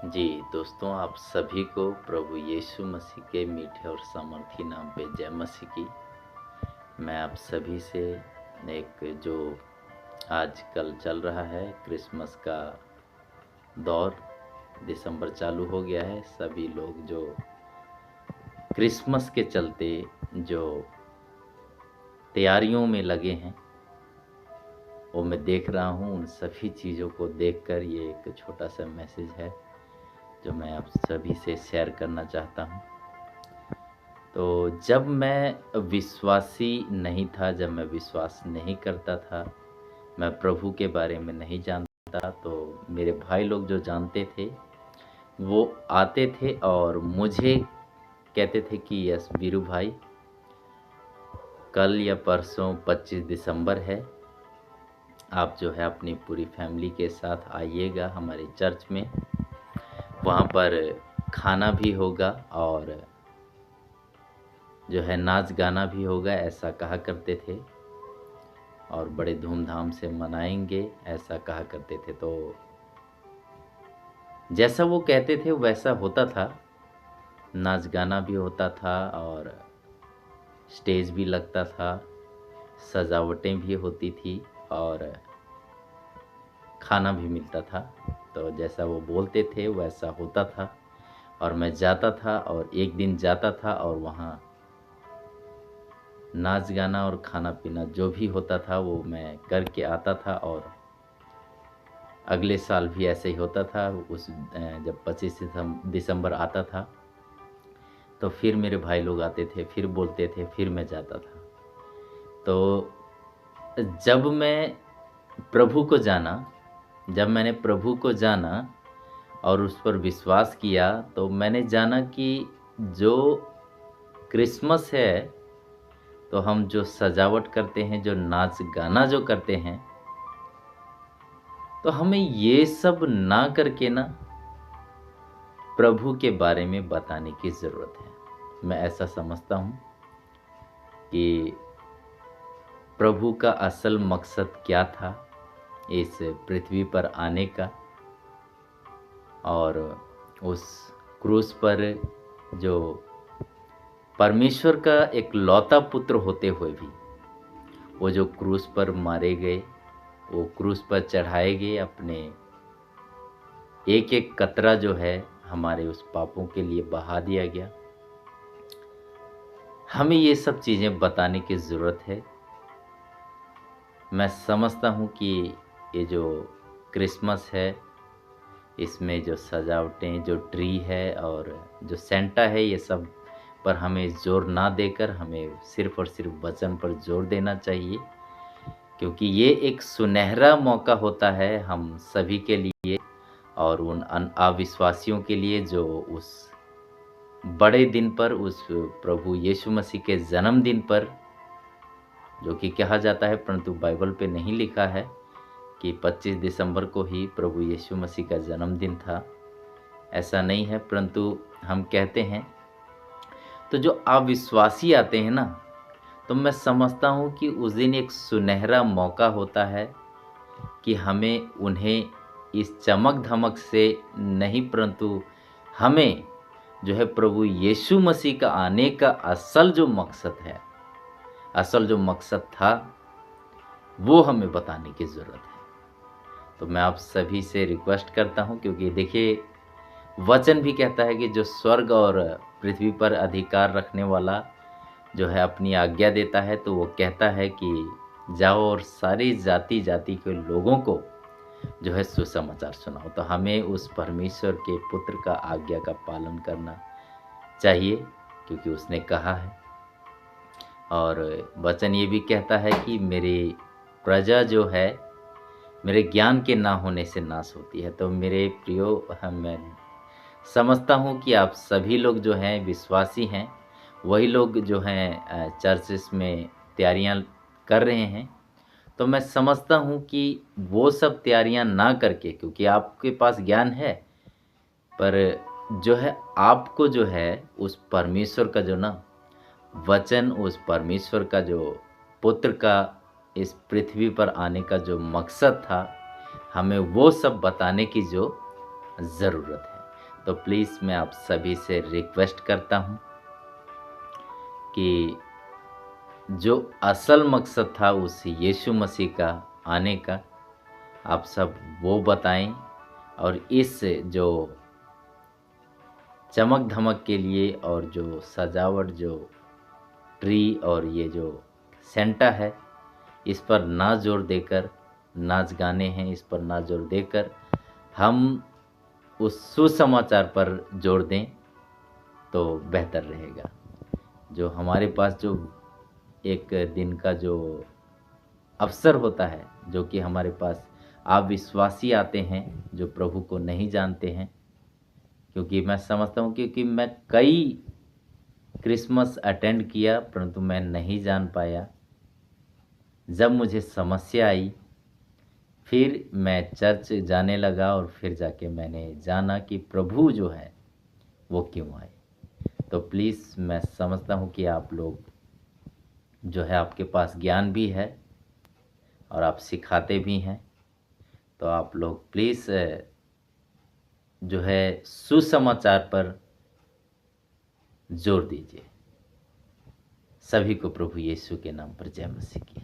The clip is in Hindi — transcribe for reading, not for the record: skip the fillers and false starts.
जी दोस्तों, आप सभी को प्रभु यीशु मसीह के मीठे और सामर्थी नाम पे जय मसीह की। मैं आप सभी से एक जो आजकल चल रहा है क्रिसमस का दौर, दिसंबर चालू हो गया है। सभी लोग जो क्रिसमस के चलते जो तैयारियों में लगे हैं, वो मैं देख रहा हूँ। उन सभी चीज़ों को देखकर ये एक छोटा सा मैसेज है जो मैं आप सभी से शेयर करना चाहता हूँ। तो जब मैं विश्वासी नहीं था, जब मैं विश्वास नहीं करता था, मैं प्रभु के बारे में नहीं जानता, तो मेरे भाई लोग जो जानते थे वो आते थे और मुझे कहते थे कि यस वीरू भाई, कल या परसों 25 दिसंबर है, आप जो है अपनी पूरी फैमिली के साथ आइएगा हमारे चर्च में। वहाँ पर खाना भी होगा और जो है नाच गाना भी होगा, ऐसा कहा करते थे, और बड़े धूमधाम से मनाएंगे, ऐसा कहा करते थे। तो जैसा वो कहते थे वैसा होता था। नाच गाना भी होता था और स्टेज भी लगता था, सजावटें भी होती थी और खाना भी मिलता था। तो जैसा वो बोलते थे वैसा होता था और मैं जाता था और एक दिन जाता था और वहाँ नाच गाना और खाना पीना जो भी होता था वो मैं करके आता था। और अगले साल भी ऐसे ही होता था। जब 25 दिसंबर आता था तो फिर मेरे भाई लोग आते थे, फिर बोलते थे, फिर मैं जाता था। तो जब मैंने प्रभु को जाना और उस पर विश्वास किया, तो मैंने जाना कि जो क्रिसमस है, तो हम जो सजावट करते हैं, जो नाच गाना जो करते हैं, तो हमें ये सब ना करके ना प्रभु के बारे में बताने की ज़रूरत है। मैं ऐसा समझता हूँ कि प्रभु का असल मकसद क्या था इस पृथ्वी पर आने का, और उस क्रूस पर जो परमेश्वर का एक लौता पुत्र होते हुए भी वो जो क्रूस पर मारे गए, वो क्रूस पर चढ़ाए गए, अपने एक एक कतरा जो है हमारे उस पापों के लिए बहा दिया गया। हमें ये सब चीज़ें बताने की ज़रूरत है। मैं समझता हूँ कि ये जो क्रिसमस है, इसमें जो सजावटें, जो ट्री है और जो सेंटा है, ये सब पर हमें जोर ना देकर हमें सिर्फ़ और सिर्फ वचन पर जोर देना चाहिए, क्योंकि ये एक सुनहरा मौका होता है हम सभी के लिए और उन अविश्वासियों के लिए जो उस बड़े दिन पर, उस प्रभु यीशु मसीह के जन्मदिन पर, जो कि कहा जाता है परंतु बाइबल पे नहीं लिखा है कि 25 दिसंबर को ही प्रभु यीशु मसीह का जन्मदिन था, ऐसा नहीं है, परंतु हम कहते हैं। तो जो अविश्वासी आते हैं ना, तो मैं समझता हूँ कि उस दिन एक सुनहरा मौका होता है कि हमें उन्हें इस चमक धमक से नहीं, परंतु हमें जो है प्रभु यीशु मसीह का आने का असल जो मकसद है, असल जो मकसद था, वो हमें बताने की ज़रूरत है। तो मैं आप सभी से रिक्वेस्ट करता हूँ, क्योंकि देखिए वचन भी कहता है कि जो स्वर्ग और पृथ्वी पर अधिकार रखने वाला जो है अपनी आज्ञा देता है, तो वो कहता है कि जाओ और सारी जाति जाति के लोगों को जो है सुसमाचार सुनाओ। तो हमें उस परमेश्वर के पुत्र का आज्ञा का पालन करना चाहिए, क्योंकि उसने कहा है। और वचन ये भी कहता है कि मेरी प्रजा जो है मेरे ज्ञान के ना होने से नाश होती है। तो मेरे प्रियो, मैं समझता हूँ कि आप सभी लोग जो हैं विश्वासी हैं, वही लोग जो हैं चर्चेस में तैयारियां कर रहे हैं। तो मैं समझता हूँ कि वो सब तैयारियां ना करके, क्योंकि आपके पास ज्ञान है, पर जो है आपको जो है उस परमेश्वर का जो ना वचन, उस परमेश्वर का जो पुत्र का इस पृथ्वी पर आने का जो मकसद था, हमें वो सब बताने की जो ज़रूरत है। तो प्लीज़ मैं आप सभी से रिक्वेस्ट करता हूँ कि जो असल मकसद था उस यीशु मसीह का आने का, आप सब वो बताएं। और इस जो चमक धमक के लिए और जो सजावट, जो ट्री और ये जो सेंटा है, इस पर ना जोर देकर, नाच गाने हैं इस पर ना जोर देकर, हम उस सुसमाचार पर जोर दें तो बेहतर रहेगा। जो हमारे पास जो एक दिन का जो अवसर होता है, जो कि हमारे पास अविश्वासी आते हैं जो प्रभु को नहीं जानते हैं, क्योंकि मैं समझता हूँ, क्योंकि मैं कई क्रिसमस अटेंड किया परंतु मैं नहीं जान पाया। जब मुझे समस्या आई फिर मैं चर्च जाने लगा और फिर जाके मैंने जाना कि प्रभु जो है वो क्यों आए। तो प्लीज़ मैं समझता हूँ कि आप लोग जो है, आपके पास ज्ञान भी है और आप सिखाते भी हैं, तो आप लोग प्लीज़ जो है सुसमाचार पर जोर दीजिए। सभी को प्रभु यीशु के नाम पर जय मसीह की।